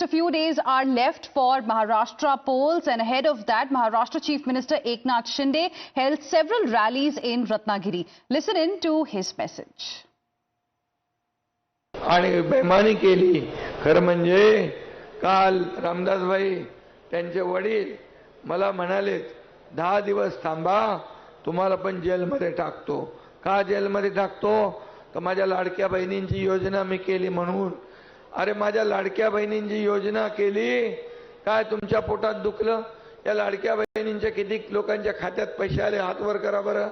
a few days are left for Maharashtra polls, and ahead of that, Maharashtra Chief Minister Eknath Shinde held several rallies in Ratnagiri. Listen in to his message. आणि बेमानी केली. खरं म्हणजे काल रामदासभाई त्यांचे वडील मला म्हणाले 10 दिवस थांबा, तुम्हाला पण जेलमध्ये टाकतो. का जेलमध्ये टाकतो? तर माझ्या लाडक्या बहिणींची योजना मी केली म्हणून. अरे माझ्या लाडक्या बहिणींची योजना केली, काय तुमच्या पोटात दुखलं? या लाडक्या बहिणींच्या किती लोकांच्या खात्यात पैसे आले? हात वर करा बरं.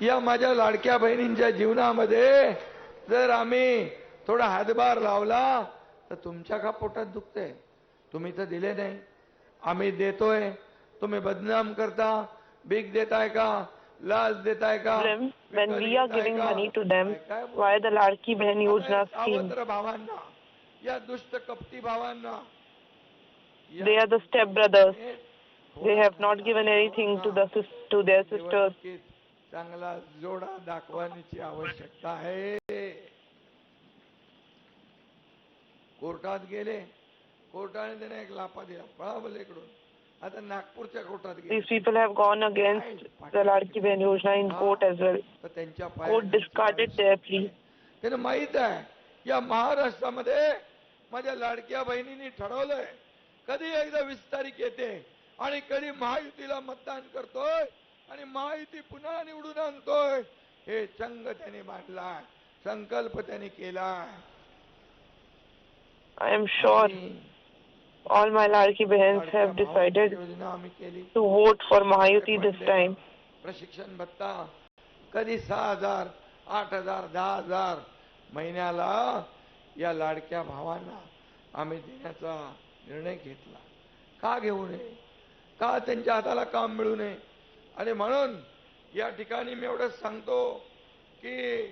या माझ्या लाडक्या बहिणींच्या जीवनामध्ये जर आम्ही थोडा हातभार लावला तर तुमच्या का पोटात दुखतंय? तुम्ही तर दिले नाही, आम्ही देतोय. तुम्ही बदनाम करता, भीक देताय का, लाच देताय का? When we are giving money to them, why the Ladki Behan Yojana scheme? भावांना, या दुष्ट कपटी भावांना, They are the step brothers. They have not given anything to their sisters. चांगला जोडा दाखवण्याची आवश्यकता आहे. कोर्टात गेले, कोर्टाने त्यांना एक लापा दिला, पळावलं इकडून. आता नागपूरच्या कोर्टात गेले. These people have gone against the Ladki Behan Yojana in court as well. Court discarded their plea. त्यांना माहित आहे या महाराष्ट्रामध्ये माझ्या लाडक्या बहिणींनी ठरवलंय कधी एकदा 20 तारीख येते आणि कधी महायुतीला मतदान करतोय आणि महायुती पुन्हा निवडून आणतोय. हे चंग त्यांनी मांडलाय, संकल्प त्यांनी केलाय. I am sure all my Ladki Behans have decided to vote for Mahayuti this time. प्रशिक्षण भत्ता कधी 6,000, 8,000, 10,000 महिन्याला या लाडक्या भावांना आम्ही देण्याचा निर्णय घेतला. का घेऊ नये? का त्यांच्या हाताला काम मिळू नये? आणि म्हणून या ठिकाणी मी एवढंच सांगतो की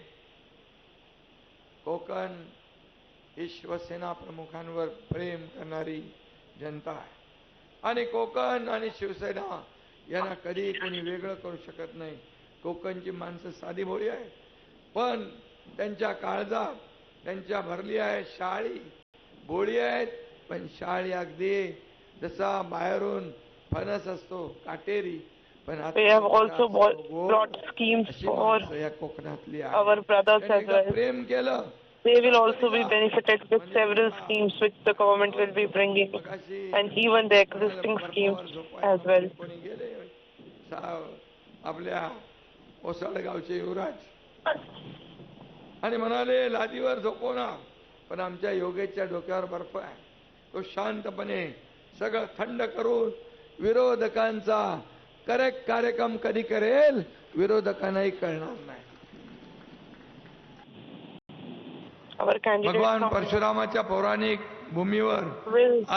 कोकण ही शिवसेना प्रमुखांवर प्रेम करणारी जनता आहे आणि कोकण आणि शिवसेना यांना कधी कोणी वेगळं करू शकत नाही. कोकणची माणसं साधी भोळी आहेत, पण त्यांच्या काळजात त्यांच्या भरली आहे शाळी. भोळी आहेत पण शाळी अगदी जसा बाहेरून फणस असतो काटेरी, पण They have also brought schemes for कोकणातली our brothers as well. प्रेम केलं. They will also be benefited with several schemes which the government will be bringing, and even the existing schemes as well. आपल्या ओसाडगावचे युवराज आणि म्हणाले लादीवर झोपवणार, पण आमच्या योगेच्या डोक्यावर बर्फ आहे. तो शांतपणे सगळं थंड करून विरोधकांचा करेक्ट कार्यक्रम कधी करेल विरोधकांनाही कळणार नाही. भगवान परशुरामाच्या पौराणिक भूमीवर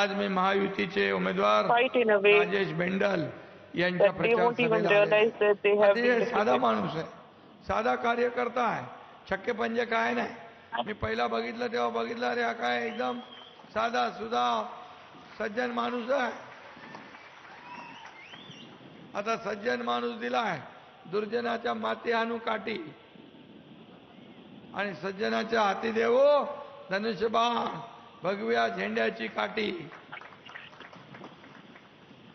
आज मी महायुतीचे उमेदवार राजेश बेंडल यांच्या प्रचार सभेला साधा माणूस आहे, साधा कार्यकर्ता आहे, छक्के पंजे काय नाही. मी पहिला बघितलं तेव्हा बघितलं अरे हा काय एकदम साधा सुधा सज्जन माणूस आहे. आता सज्जन माणूस दिलाय, दुर्जनाच्या माती आणू काठी आणि सज्जनाच्या हाती देवो धनुष्यबाण भगव्या झेंड्याची काठी.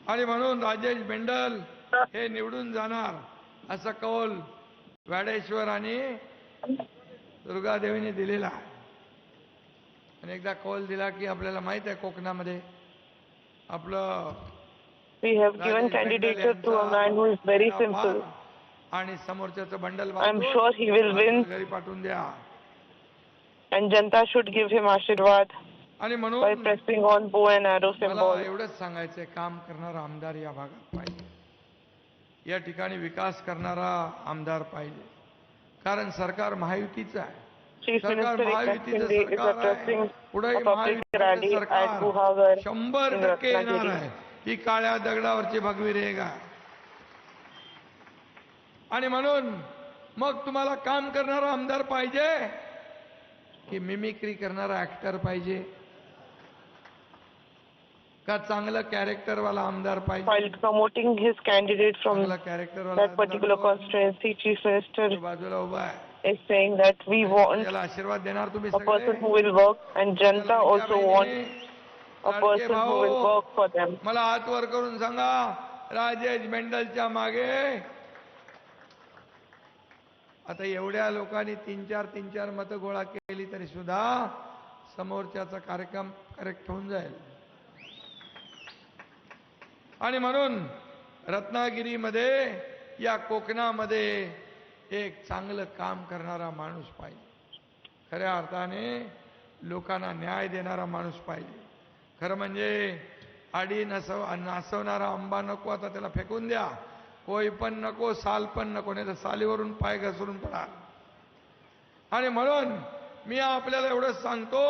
आणि म्हणून राजेश बेंडल हे निवडून जाणार असा कौल वाडेश्वर आणि दुर्गादेवीने दिलेला आहे. आणि एकदा कौल दिला की आपल्याला माहित आहे कोकणामध्ये आपलं We have given candidature to a man who is very simple. आणि समोरच्याचं bundle I am sure he will win. घरी पाठवून द्या. And Janta should give him Ashirwad आणि by म्हणून pressing on bow and arrow मला symbol. एवढंच सांगायचंय, काम करणारा आमदार या भागात पाहिजे, या ठिकाणी विकास करणारा आमदार पाहिजे. कारण सरकार महायुतीचं आहे. Chief सरकार Minister महायुतीचं Eknath Shinde is सरकार addressing आहे. पुढे a public rally at Guhagar in 100% येणार Ratnagiri. आहे. ही काळ्या दगडावरची भगवी रेग आहे. आणि म्हणून मग तुम्हाला काम करणारा आमदार पाहिजे की मिमिक्री करणारा ऍक्टर पाहिजे का चांगलं कॅरेक्टर वाला आमदार पाहिजे? While promoting his candidate from चांगला कॅरेक्टर वाला that particular constituency, Chief Minister बाजूला उभा आहे. is saying that we want त्याला आशीर्वाद देणार तुम्ही a person सगळे. who will work, and Janta त्याला also विद्या wants बहिणी, a लाडके person who will भाऊ, work for them. मला हात वर करून सांगा, राजेश मेंडलच्या मागे आता एवढ्या लोकांनी तीन चार मतं गोळा केली तरी सुद्धा समोरच्याचा कार्यक्रम करेक्ट होऊन जाईल. आणि म्हणून रत्नागिरीमध्ये या कोकणामध्ये एक चांगलं काम करणारा माणूस पाहिजे. खऱ्या अर्थाने लोकांना न्याय देणारा माणूस पाहिजे. खरं म्हणजे आडी नासवणारा आंबा नको, आता त्याला फेकून द्या. कोई पण नको, साल पण नको, नाही तर सालीवरून पाय घसरून पडाल. आणि म्हणून मी आपल्याला एवढंच सांगतो,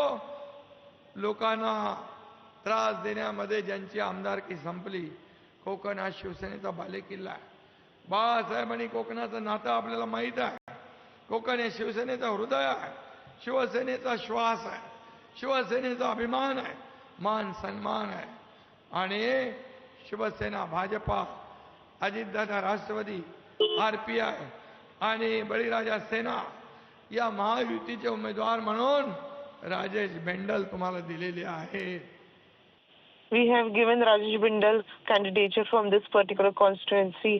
लोकांना त्रास देण्यामध्ये ज्यांची आमदारकी संपली, कोकण हा शिवसेनेचा बालेकिल्ला आहे. बाळासाहेबांनी कोकणाचं नातं आपल्याला माहीत आहे. कोकण हे शिवसेनेचं हृदय आहे, शिवसेनेचा श्वास आहे, शिवसेनेचा अभिमान आहे, मान सन्मान आहे. आणि शिवसेना, भाजपा, अजितदादा राष्ट्रवादी, RPI आणि बळीराजा सेना या महायुतीचे उमेदवार म्हणून राजेश बेंडल तुम्हाला दिलेले आहेत. We have given Rajesh Bindal candidature from this particular constituency.